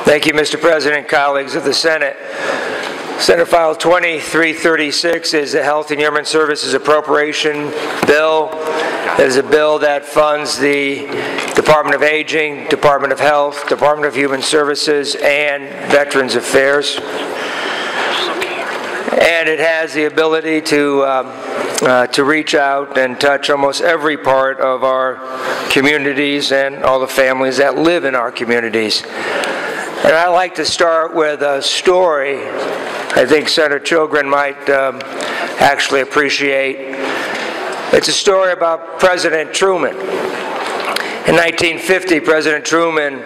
Thank you, Mr. President, colleagues of the Senate. Senate File 2336 is the Health and Human Services Appropriation Bill. It is a bill that funds the Department of Aging, Department of Health, Department of Human Services, and Veterans Affairs. And it has the ability to reach out and touch almost every part of our communities and all the families that live in our communities. And I'd like to start with a story I think Senator Children might actually appreciate. It's a story about President Truman. In 1950, President Truman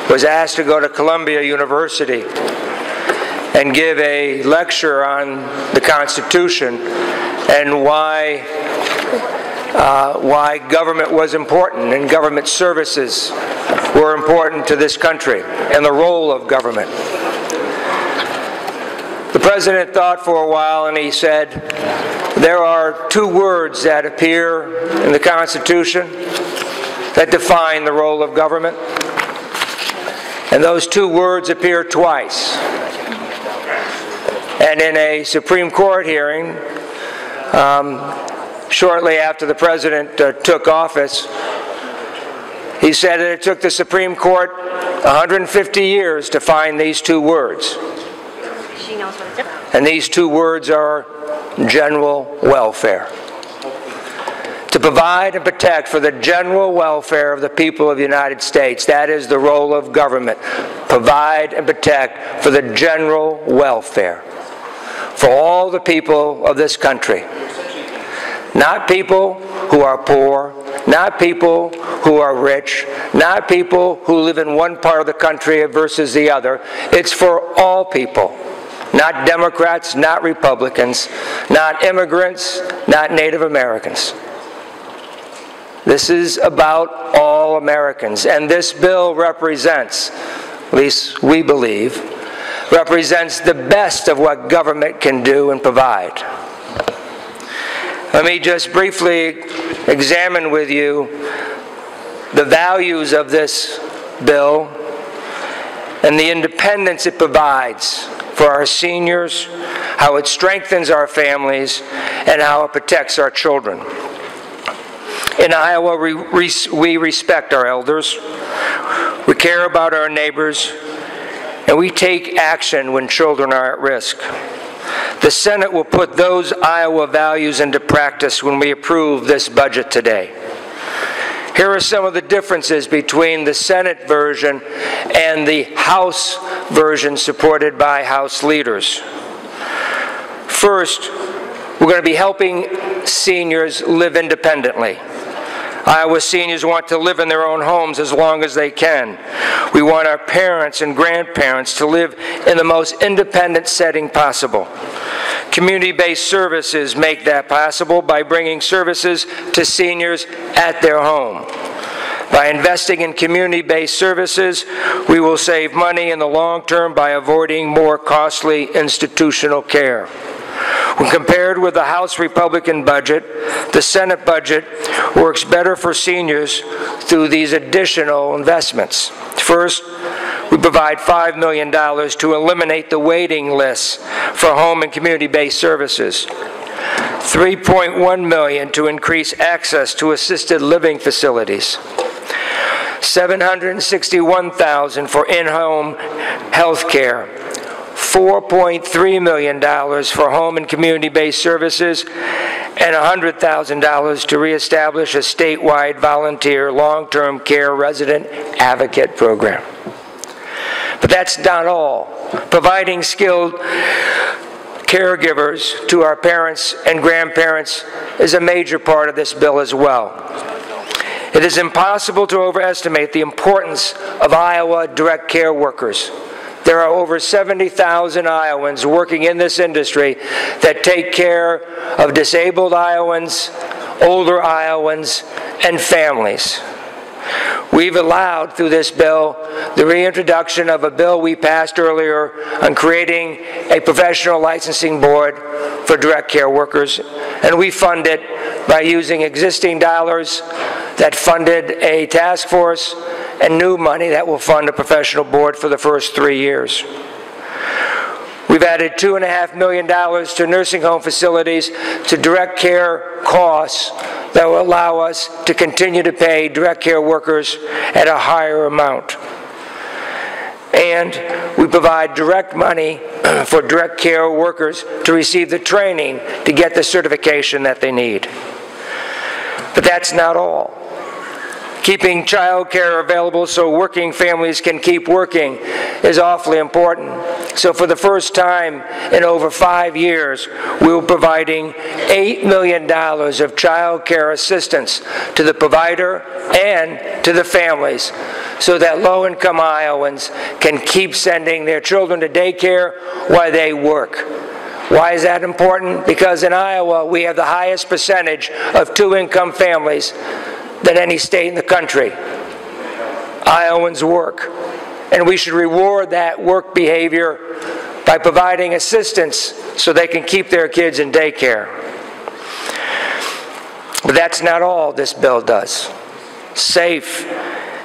was asked to go to Columbia University and give a lecture on the Constitution and why government was important and government services were important to this country and the role of government. The president thought for a while and he said, there are two words that appear in the Constitution that define the role of government, and those two words appear twice. And in a Supreme Court hearing, shortly after the president took office, he said that it took the Supreme Court 150 years to find these two words. And these two words are general welfare. To provide and protect for the general welfare of the people of the United States. That is the role of government. Provide and protect for the general welfare for all the people of this country. Not people who are poor, not people who are rich, not people who live in one part of the country versus the other. It's for all people. Not Democrats, not Republicans, not immigrants, not Native Americans. This is about all Americans. And this bill represents, at least we believe, represents the best of what government can do and provide. Let me just briefly examine with you the values of this bill and the independence it provides for our seniors, how it strengthens our families, and how it protects our children. In Iowa, we respect our elders, we care about our neighbors, and we take action when children are at risk. The Senate will put those Iowa values into practice when we approve this budget today. Here are some of the differences between the Senate version and the House version supported by House leaders. First, we're going to be helping seniors live independently. Iowa seniors want to live in their own homes as long as they can. We want our parents and grandparents to live in the most independent setting possible. Community-based services make that possible by bringing services to seniors at their home. By investing in community-based services, we will save money in the long term by avoiding more costly institutional care. When compared with the House Republican budget, the Senate budget works better for seniors through these additional investments. First, we provide $5 million to eliminate the waiting lists for home and community-based services. $3.1 million to increase access to assisted living facilities. $761,000 for in-home health care. $4.3 million for home and community-based services, and $100,000 to reestablish a statewide volunteer long-term care resident advocate program. But that's not all. Providing skilled caregivers to our parents and grandparents is a major part of this bill as well. It is impossible to overestimate the importance of Iowa direct care workers. There are over 70,000 Iowans working in this industry that take care of disabled Iowans, older Iowans, and families. We've allowed, through this bill, the reintroduction of a bill we passed earlier on creating a professional licensing board for direct care workers, and we fund it by using existing dollars that funded a task force and new money that will fund a professional board for the first 3 years. We've added $2.5 million to nursing home facilities to direct care costs that will allow us to continue to pay direct care workers at a higher amount. And we provide direct money for direct care workers to receive the training to get the certification that they need. But that's not all. Keeping child care available so working families can keep working is awfully important. So for the first time in over 5 years, we're providing $8 million of child care assistance to the provider and to the families so that low-income Iowans can keep sending their children to daycare while they work. Why is that important? Because in Iowa, we have the highest percentage of two-income families than any state in the country. Iowans work, and we should reward that work behavior by providing assistance so they can keep their kids in daycare. But that's not all this bill does. Safe,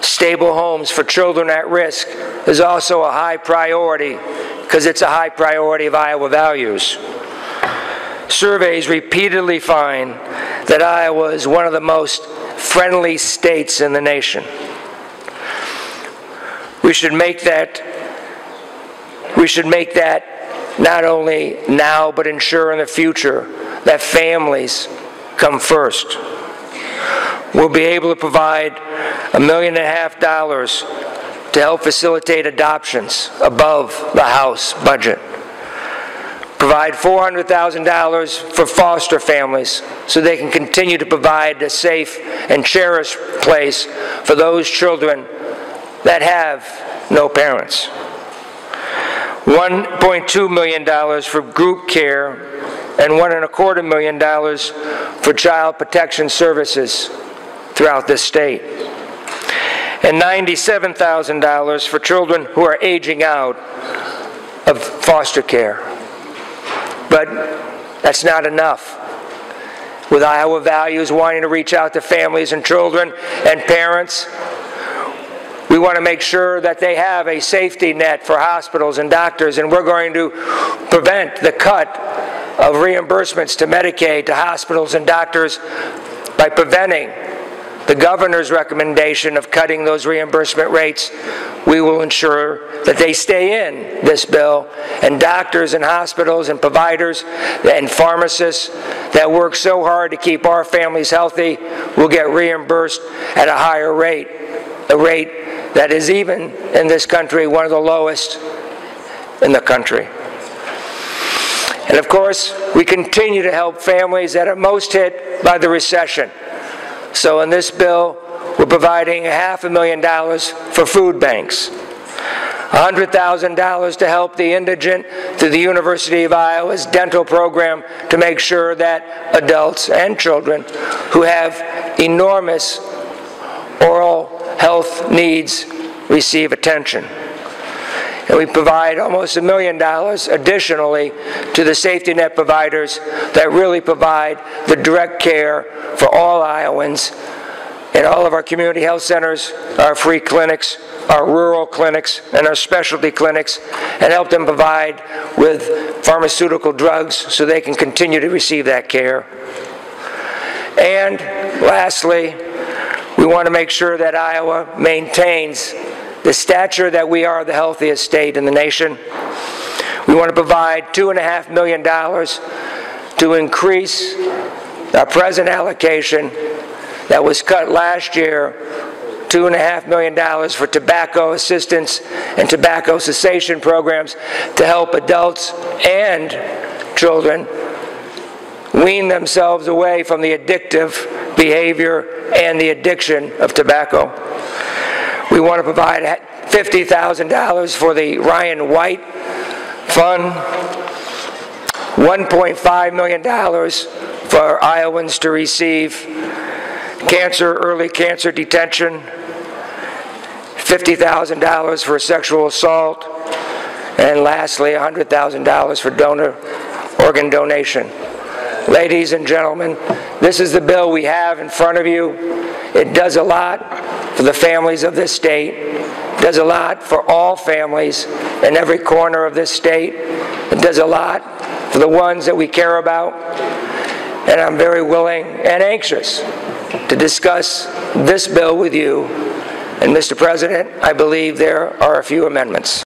stable homes for children at risk is also a high priority because it's a high priority of Iowa values. Surveys repeatedly find that Iowa is one of the most friendly states in the nation. We should make that not only now but ensure in the future that families come first. We'll be able to provide $1.5 million to help facilitate adoptions above the House budget. Provide $400,000 for foster families so they can continue to provide a safe and cherished place for those children that have no parents. $1.2 million for group care and $1.25 million for child protection services throughout this state. And $97,000 for children who are aging out of foster care. But that's not enough. With Iowa values wanting to reach out to families and children and parents, we want to make sure that they have a safety net for hospitals and doctors, and we're going to prevent the cut of reimbursements to Medicaid to hospitals and doctors by preventing the governor's recommendation of cutting those reimbursement rates. We will ensure that they stay in this bill, and doctors and hospitals and providers and pharmacists that work so hard to keep our families healthy will get reimbursed at a higher rate, a rate that is even in this country one of the lowest in the country. And of course, we continue to help families that are most hit by the recession. So in this bill, we're providing $500,000 for food banks, $100,000 to help the indigent through the University of Iowa's dental program to make sure that adults and children who have enormous oral health needs receive attention. And we provide almost $1 million additionally to the safety net providers that really provide the direct care for all Iowans in all of our community health centers, our free clinics, our rural clinics, and our specialty clinics, and help them provide with pharmaceutical drugs so they can continue to receive that care. And lastly, we want to make sure that Iowa maintains the stature that we are the healthiest state in the nation. We want to provide $2.5 million to increase our present allocation that was cut last year, $2.5 million for tobacco assistance and tobacco cessation programs to help adults and children wean themselves away from the addictive behavior and the addiction of tobacco. We want to provide $50,000 for the Ryan White Fund, $1.5 million for Iowans to receive early cancer detection, $50,000 for sexual assault, and lastly, $100,000 for organ donation. Ladies and gentlemen, this is the bill we have in front of you. It does a lot for the families of this state. It does a lot for all families in every corner of this state. It does a lot for the ones that we care about. And I'm very willing and anxious to discuss this bill with you. And Mr. President, I believe there are a few amendments.